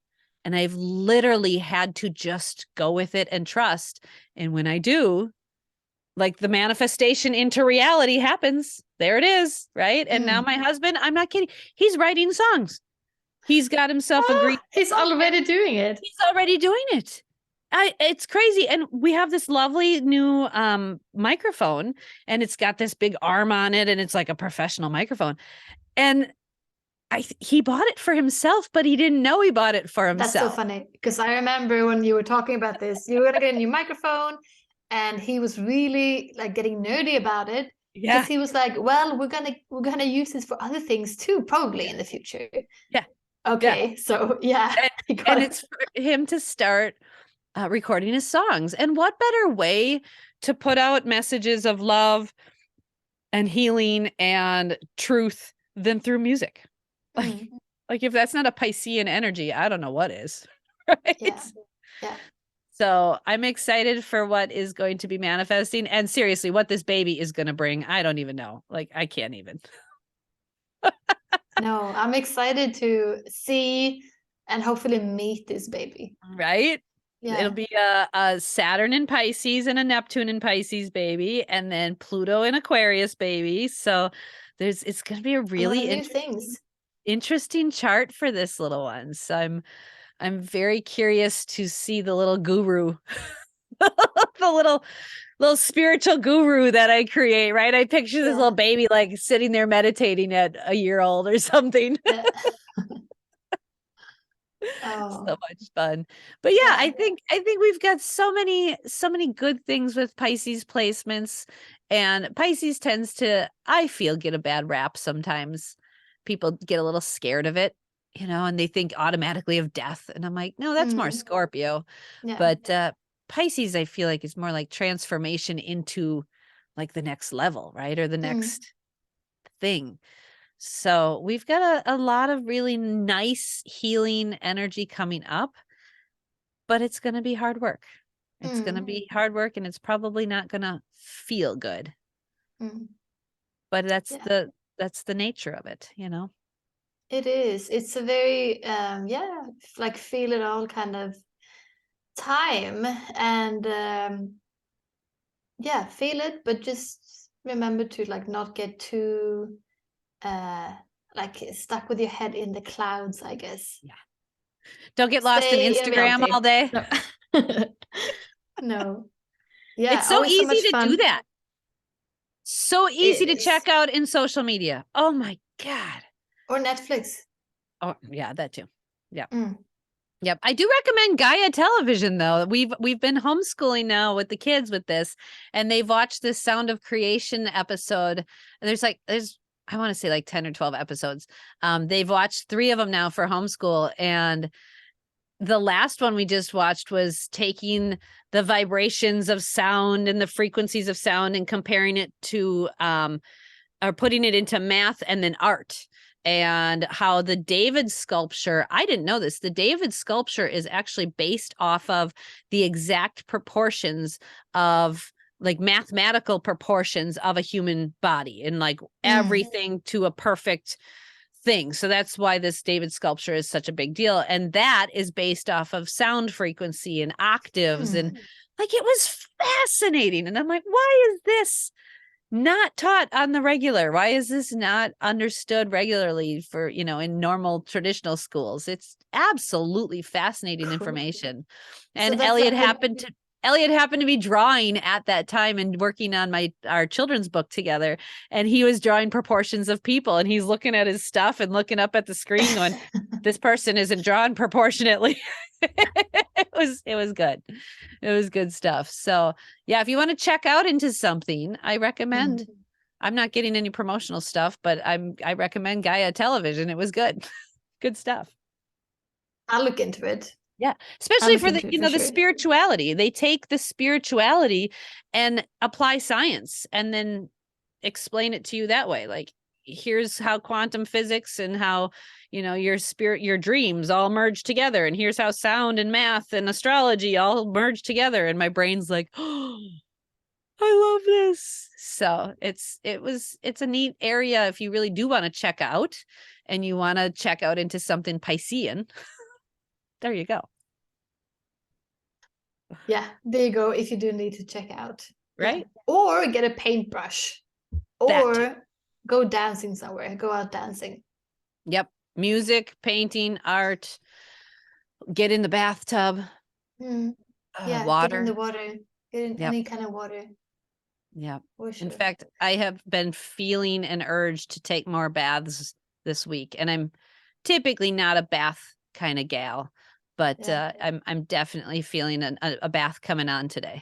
[SPEAKER 1] and I've literally had to just go with it and trust. And when I do, like, the manifestation into reality happens. There it is, right? And now
[SPEAKER 2] Mm.
[SPEAKER 1] my husband, I'm not kidding, he's writing songs. He's got himself a
[SPEAKER 2] Oh,
[SPEAKER 1] green
[SPEAKER 2] he's
[SPEAKER 1] album, and
[SPEAKER 2] already doing it.
[SPEAKER 1] he's already doing it. It's crazy. And we have this lovely new microphone, and it's got this big arm on it, and it's like a professional microphone. And he bought it for himself, but he didn't know he bought it for
[SPEAKER 2] That's so
[SPEAKER 1] himself.
[SPEAKER 2] funny, because I remember when you were talking about this, you were gonna get a new microphone, and he was really like getting nerdy about it, because
[SPEAKER 1] Yeah.
[SPEAKER 2] he was like, "Well, we're gonna use this for other things too, probably
[SPEAKER 1] Yeah.
[SPEAKER 2] in the future."
[SPEAKER 1] Yeah. Yeah.
[SPEAKER 2] Okay, so yeah,
[SPEAKER 1] And,
[SPEAKER 2] he got
[SPEAKER 1] and
[SPEAKER 2] it.
[SPEAKER 1] it's for him to start recording his songs. And what better way to put out messages of love and healing and truth than through music? Like,
[SPEAKER 2] Mm.
[SPEAKER 1] like if that's not a Piscean energy, I don't know what is. Right?
[SPEAKER 2] Yeah, yeah.
[SPEAKER 1] So I'm excited for what is going to be manifesting. And seriously, what this baby is going to bring, I don't even know. Like, I can't even.
[SPEAKER 2] No, I'm excited to see and hopefully meet this baby.
[SPEAKER 1] Right? It'll be a Saturn in Pisces and a Neptune in Pisces baby, and then Pluto in Aquarius baby. So it's going to be a really
[SPEAKER 2] new things.
[SPEAKER 1] interesting chart for this little one. So I'm very curious to see the little guru, the little spiritual guru that I create, right? I picture this little baby like sitting there meditating at a year old or something.
[SPEAKER 2] Yeah.
[SPEAKER 1] So much fun. But yeah, I think we've got so many good things with Pisces placements, and Pisces tends to, I feel, get a bad rap sometimes. People get a little scared of it, and they think automatically of death, and I'm like, no, that's more Scorpio. But Pisces, I feel like, is more like transformation into like the next level, right? Or the next thing. So we've got a lot of really nice healing energy coming up, but it's going to be hard work. It's going to be hard work, and it's probably not going to feel good. But that's the nature of it,
[SPEAKER 2] It is. It's a very like feel it all kind of time, and feel it, but just remember to like not get too like stuck with your head in the clouds, I guess.
[SPEAKER 1] Yeah. Don't get lost in Instagram all day.
[SPEAKER 2] No. No. Yeah.
[SPEAKER 1] It's so easy to do that. So easy to check out in social media. Oh my God.
[SPEAKER 2] Or Netflix.
[SPEAKER 1] Oh yeah, that too. Yeah. Yep. I do recommend Gaia Television though. We've been homeschooling now with the kids with this, and they've watched this Sound of Creation episode. And there's I want to say like 10 or 12 episodes. They've watched 3 of them now for homeschool, and the last one we just watched was taking the vibrations of sound and the frequencies of sound and comparing it to or putting it into math and then art. And how the David sculpture, I didn't know this, the David sculpture is actually based off of the exact proportions of like mathematical proportions of a human body, and like everything to a perfect thing. So that's why this David sculpture is such a big deal. And that is based off of sound frequency and octaves. And like, it was fascinating. And I'm like, why is this not taught on the regular? Why is this not understood regularly for, in normal traditional schools? It's absolutely fascinating information. And
[SPEAKER 2] So
[SPEAKER 1] Elliot happened to be drawing at that time and working on our children's book together. And he was drawing proportions of people, and he's looking at his stuff and looking up at the screen going, this person isn't drawn proportionately. It was good. It was good stuff. So yeah, if you want to check out into something, I recommend, I'm not getting any promotional stuff, but I recommend Gaia Television. It was good. Good stuff.
[SPEAKER 2] I'll look into it.
[SPEAKER 1] Yeah, especially for the spirituality. They take the spirituality and apply science and then explain it to you that way. Like, here's how quantum physics and how, your spirit, your dreams all merge together. And here's how sound and math and astrology all merge together. And my brain's like, oh, I love this. So it's a neat area if you really do want to check out, and you want to check out into something Piscean. There you go.
[SPEAKER 2] Yeah, there you go. If you do need to check out,
[SPEAKER 1] right?
[SPEAKER 2] Yeah. Or get a paintbrush, or go dancing somewhere. Go out dancing.
[SPEAKER 1] Yep, music, painting, art. Get in the bathtub.
[SPEAKER 2] Yeah,
[SPEAKER 1] water.
[SPEAKER 2] Get in the water. Get in any kind of water.
[SPEAKER 1] Yeah.
[SPEAKER 2] Sure.
[SPEAKER 1] In fact, I have been feeling an urge to take more baths this week, and I'm typically not a bath kind of gal, but I'm definitely feeling a bath coming on today.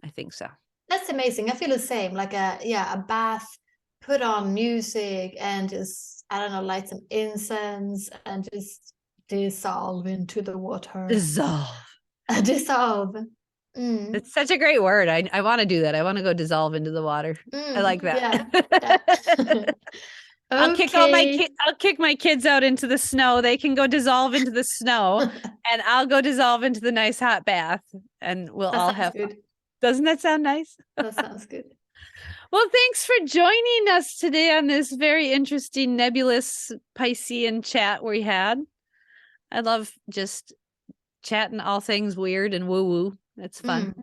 [SPEAKER 1] I think so.
[SPEAKER 2] That's amazing. I feel the same. Like a bath, put on music, and just, I don't know, light some incense and just dissolve into the water.
[SPEAKER 1] Dissolve.
[SPEAKER 2] Dissolve.
[SPEAKER 1] It's such a great word. I want to do that. I want to go dissolve into the water. I like that.
[SPEAKER 2] Yeah.
[SPEAKER 1] I'll kick my kids out into the snow. They can go dissolve into the snow, and I'll go dissolve into the nice hot bath, and we'll all have fun. Doesn't that sound nice?
[SPEAKER 2] That sounds good.
[SPEAKER 1] Well, thanks for joining us today on this very interesting nebulous Piscean chat we had. I love just chatting all things weird and woo woo. It's fun.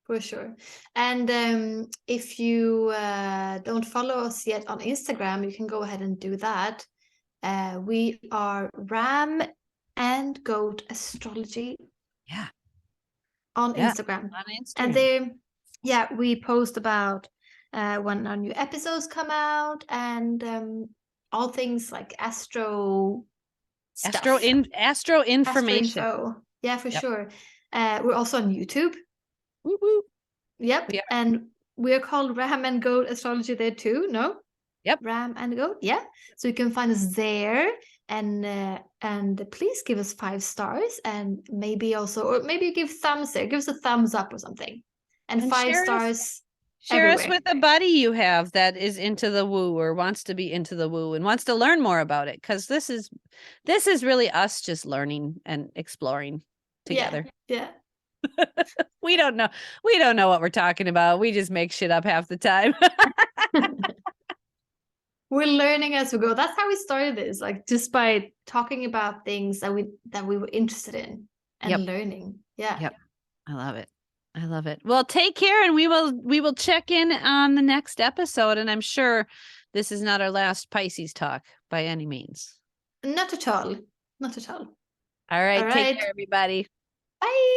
[SPEAKER 2] For sure. And if you don't follow us yet on Instagram, you can go ahead and do that. We are Ram and Goat Astrology.
[SPEAKER 1] Yeah.
[SPEAKER 2] On Instagram.
[SPEAKER 1] On Instagram.
[SPEAKER 2] And they, we post about when our new episodes come out and all things like astro
[SPEAKER 1] information.
[SPEAKER 2] Astro info. Yeah, for sure. We're also on YouTube.
[SPEAKER 1] Woo woo.
[SPEAKER 2] Yep. And we're called Ram and Goat Astrology there too, no?
[SPEAKER 1] Yep.
[SPEAKER 2] Ram and Goat, yeah. So you can find us there, and please give us 5 stars, and maybe give thumbs there. Give us a thumbs up or something, and 5 stars.
[SPEAKER 1] Share us with a buddy you have that is into the woo or wants to be into the woo and wants to learn more about it, because this is really us just learning and exploring together.
[SPEAKER 2] Yeah.
[SPEAKER 1] We don't know what we're talking about. We just make shit up half the time.
[SPEAKER 2] We're learning as we go. That's how we started this, like just by talking about things that we were interested in and learning. Yeah.
[SPEAKER 1] Yep. I love it. Well, take care, and we will check in on the next episode, and I'm sure this is not our last Pisces talk by any means.
[SPEAKER 2] Not at all.
[SPEAKER 1] All right. Take care, everybody.
[SPEAKER 2] Bye.